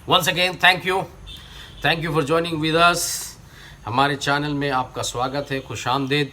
Once again thank you for joining with us. हमारे channel में आपका स्वागत है, खुश आमदीद।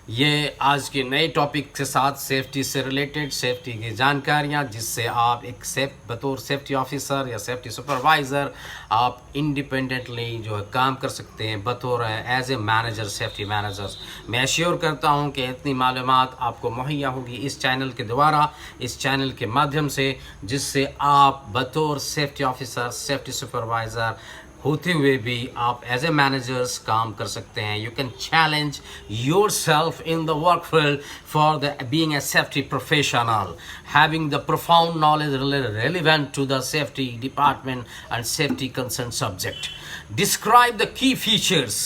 ये आज के नए टॉपिक के साथ सेफ्टी से रिलेटेड सेफ्टी की जानकारियाँ, जिससे आप एक बतौर सेफ्टी ऑफिसर या सेफ्टी सुपरवाइज़र आप इंडिपेंडेंटली जो है काम कर सकते हैं बतौर as a manager, safety managers. मैं एश्योर करता हूँ कि इतनी मालूमात आपको मुहैया होगी इस चैनल के द्वारा, इस चैनल के माध्यम से, जिससे आप बतौर सेफ्टी ऑफिसर, सेफ्टी सुपरवाइज़र होते हुए भी आप एज ए मैनेजर्स काम कर सकते हैं। You can challenge your self in the work field for the being a safety professional, having the profound knowledge relevant to the safety department and safety concerned subject. Describe the key features.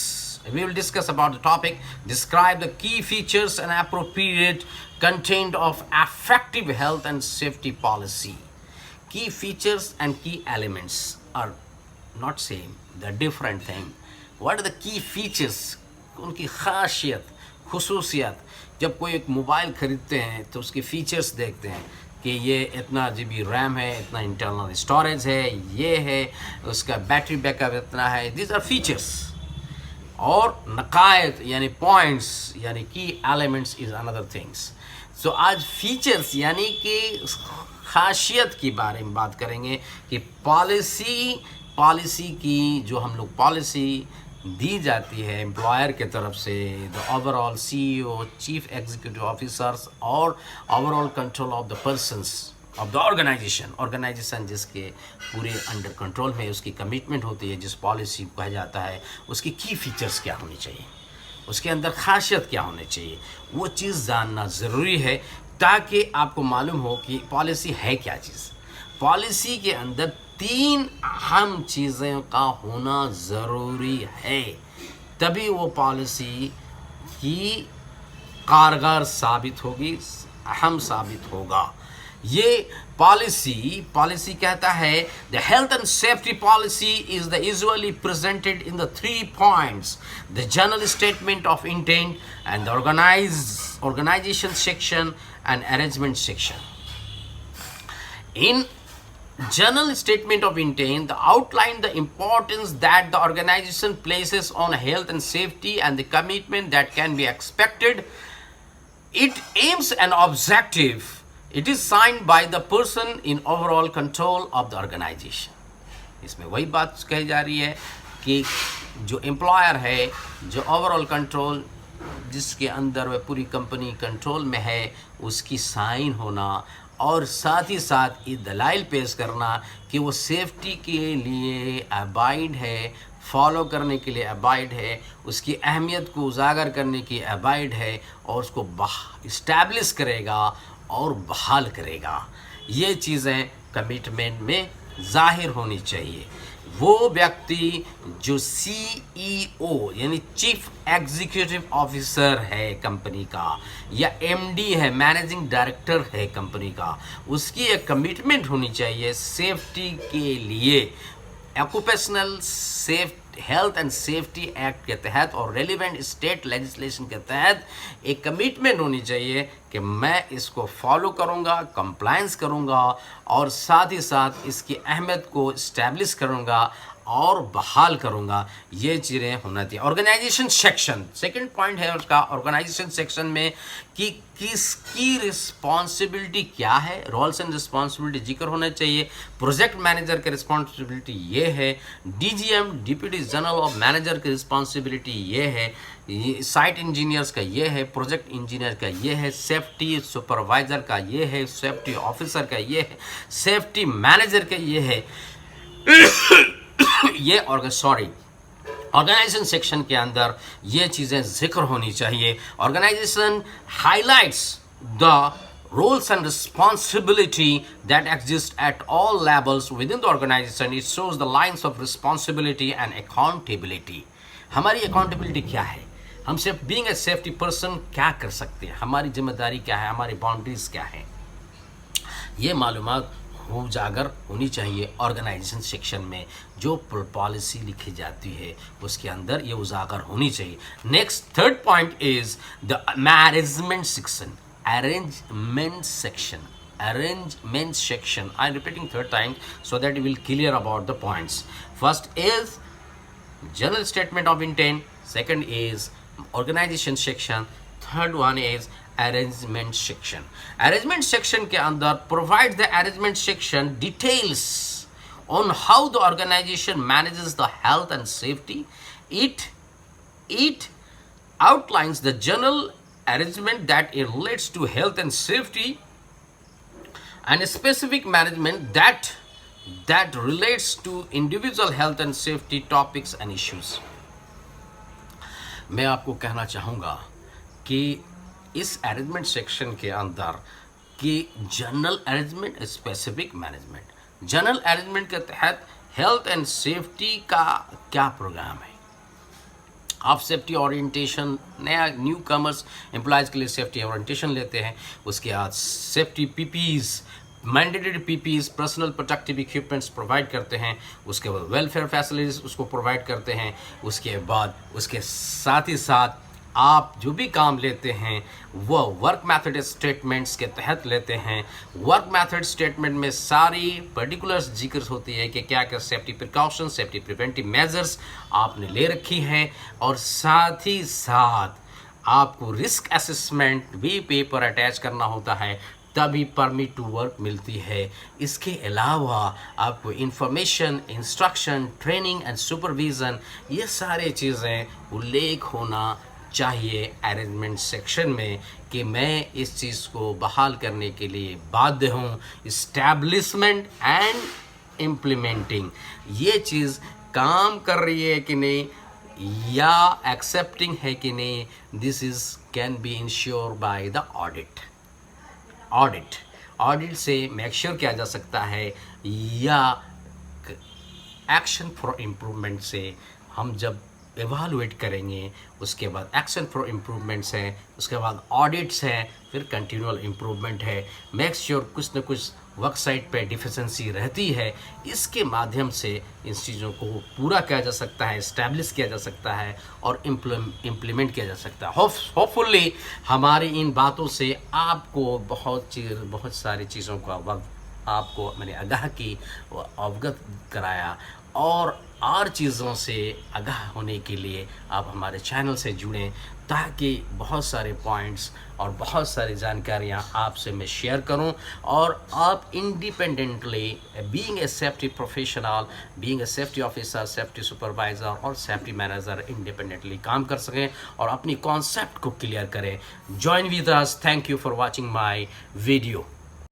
We will discuss about the topic. Describe the key features and appropriate content of effective health and safety policy. Key features and key elements are not same, they're different thing. What are the key features? उनकी खासियत, खुसूसियत। जब कोई एक mobile ख़रीदते हैं तो उसके features देखते हैं कि ये इतना GB रैम है, इतना इंटरनल स्टोरेज है, ये है, उसका बैटरी बैकअप इतना है। These are features. और नकायत यानी पॉइंट्स यानी की elements is another things. So आज फीचर्स यानी कि खासियत के बारे में बात करेंगे कि पॉलिसी की जो हम लोग पॉलिसी दी जाती है एम्प्लॉयर के तरफ से, the overall CEO, chief executive officers और overall control of the persons of the organisation जिसके पूरे अंडर कंट्रोल में उसकी कमिटमेंट होती है, जिस पॉलिसी को कहा जाता है, उसकी की फीचर्स क्या होनी चाहिए, उसके अंदर खासियत क्या होनी चाहिए, वो चीज़ जानना ज़रूरी है ताकि आपको मालूम हो कि पॉलिसी है क्या चीज़। पॉलिसी के अंदर 3 अहम चीज़ों का होना ज़रूरी है, तभी वो पॉलिसी की कारगर साबित होगी, अहम साबित होगा। ये पॉलिसी कहता है the health and safety policy is the usually presented in the 3 points, the general statement of intent and the organization section and arrangement section. In general statement of intent, the outline the importance that the organization places on health and safety and the commitment that can be expected. It aims an objective. It is signed by the person in overall control of the organization. इसमें वही बात कही जा रही है कि जो employer है, जो ओवरऑल कंट्रोल जिसके अंदर वह पूरी कंपनी कंट्रोल में है, उसकी साइन होना और साथ ही साथ ये दलाइल पेश करना कि वो सेफ्टी के लिए अबाइड है, फॉलो करने के लिए अबाइड है, उसकी अहमियत को उजागर करने की अबाइड है और उसको इस्टेब्लिश करेगा और बहाल करेगा। ये चीज़ें कमिटमेंट में ज़ाहिर होनी चाहिए। वो व्यक्ति जो CEO यानी चीफ एग्जीक्यूटिव ऑफिसर है कंपनी का, या MD है, मैनेजिंग डायरेक्टर है कंपनी का, उसकी एक कमिटमेंट होनी चाहिए सेफ्टी के लिए। Occupational health and safety act के तहत और रेलिवेंट स्टेट लेजिस्लेशन के तहत एक कमिटमेंट होनी चाहिए कि मैं इसको फॉलो करूंगा, कंप्लायंस करूंगा और साथ ही साथ इसकी अहमियत को इस्टेब्लिश करूंगा और बहाल करूंगा। ये चीज़ें होना चाहिए। ऑर्गेनाइजेशन सेक्शन सेकंड पॉइंट है उसका। ऑर्गेनाइजेशन सेक्शन में कि किसकी रिस्पॉन्सिबिलिटी क्या है, रोल्स एंड रिस्पॉन्सिबिलिटी जिक्र होना चाहिए। प्रोजेक्ट मैनेजर की रिस्पॉन्सिबिलिटी ये है, DGM deputy general of manager की रिस्पॉन्सिबिलिटी ये है, साइट इंजीनियर्स का ये है, प्रोजेक्ट इंजीनियर का ये है, सेफ्टी सुपरवाइज़र का ये है, सेफ्टी ऑफिसर का ये है, सेफ्टी मैनेजर का ये है। ये ऑर्गेनाइजेशन सेक्शन के अंदर ये चीज़ें जिक्र होनी चाहिए। Organisation highlights the roles and responsibility that exist at all levels within the organization. It shows the lines of responsibility and accountability. हमारी accountability क्या है, हम सिर्फ being a safety person क्या कर सकते हैं, हमारी जिम्मेदारी क्या है, हमारी बाउंड्रीज क्या है, ये मालूमात उजागर होनी चाहिए। ऑर्गेनाइजेशन सेक्शन में जो पॉलिसी लिखी जाती है उसके अंदर ये उजागर होनी चाहिए। Next third point is the management section, arrangement section. arrangement section. I'm repeating third time so that you will clear about the points. First is general statement of intent, second is organization section, third one is arrangement section. Arrangement section के अंदर provide the arrangement section details on how the organization manages the health and safety. It outlines the general arrangement that it relates to health and safety and specific management that relates to individual health and safety topics and issues. मैं आपको कहना चाहूँगा कि इस arrangement section के अंदर कि general arrangement, specific management. General arrangement के तहत हेल्थ एंड सेफ्टी का क्या प्रोग्राम है, आप सेफ्टी ओरिएंटेशन, नया न्यू कमर्स एम्प्लॉयज़ के लिए सेफ्टी ओरिएंटेशन लेते हैं, उसके बाद safety पीपीज़, mandatory पीपीज़, personal protective equipments provide करते हैं, उसके बाद वेलफेयर फैसिलिटीज़ उसको प्रोवाइड करते हैं, उसके बाद उसके साथ ही साथ आप जो भी काम लेते हैं वो वर्क मेथड स्टेटमेंट्स के तहत लेते हैं। वर्क मेथड स्टेटमेंट में सारी पर्टिकुलर्स जिक्र होती है कि क्या क्या safety precaution, safety preventive measures आपने ले रखी हैं, और साथ ही साथ आपको रिस्क असेसमेंट भी पेपर अटैच करना होता है, तभी परमिट टू वर्क मिलती है। इसके अलावा आपको information, instruction, training and supervision, ये सारे चीज़ें उल्लेख होना चाहिए अरेंजमेंट सेक्शन में कि मैं इस चीज़ को बहाल करने के लिए बाध्य हूँ। इस्टेब्लिशमेंट एंड इम्प्लीमेंटिंग, ये चीज़ काम कर रही है कि नहीं या एक्सेप्टिंग है कि नहीं, this is can be ensure by the audit से मेक श्योर किया जा सकता है, या एक्शन फॉर इम्प्रूवमेंट से हम जब एवालुएट करेंगे, उसके बाद एक्शन फॉर इम्प्रूवमेंट्स हैं, उसके बाद ऑडिट्स हैं, फिर कंटिन्यूअल इम्प्रूवमेंट है। मेक श्योर कुछ न कुछ वर्क साइट पे डिफिशेंसी रहती है, इसके माध्यम से इन चीज़ों को पूरा किया जा सकता है, इस्टेब्लिश किया जा सकता है और इम्प्लीमेंट किया जा सकता है। होपफुली हमारी इन बातों से आपको बहुत सारी चीज़ों का आपको मैंने आगाह की, अवगत कराया, और चीज़ों से आगाह होने के लिए आप हमारे चैनल से जुड़ें, ताकि बहुत सारे पॉइंट्स और बहुत सारी जानकारियाँ आपसे मैं शेयर करूं, और आप independently being a safety professional, being a safety officer, safety supervisor और सेफ्टी मैनेजर इंडिपेंडेंटली काम कर सकें और अपनी कॉन्सेप्ट को क्लियर करें। Join with us. Thank you for watching my video.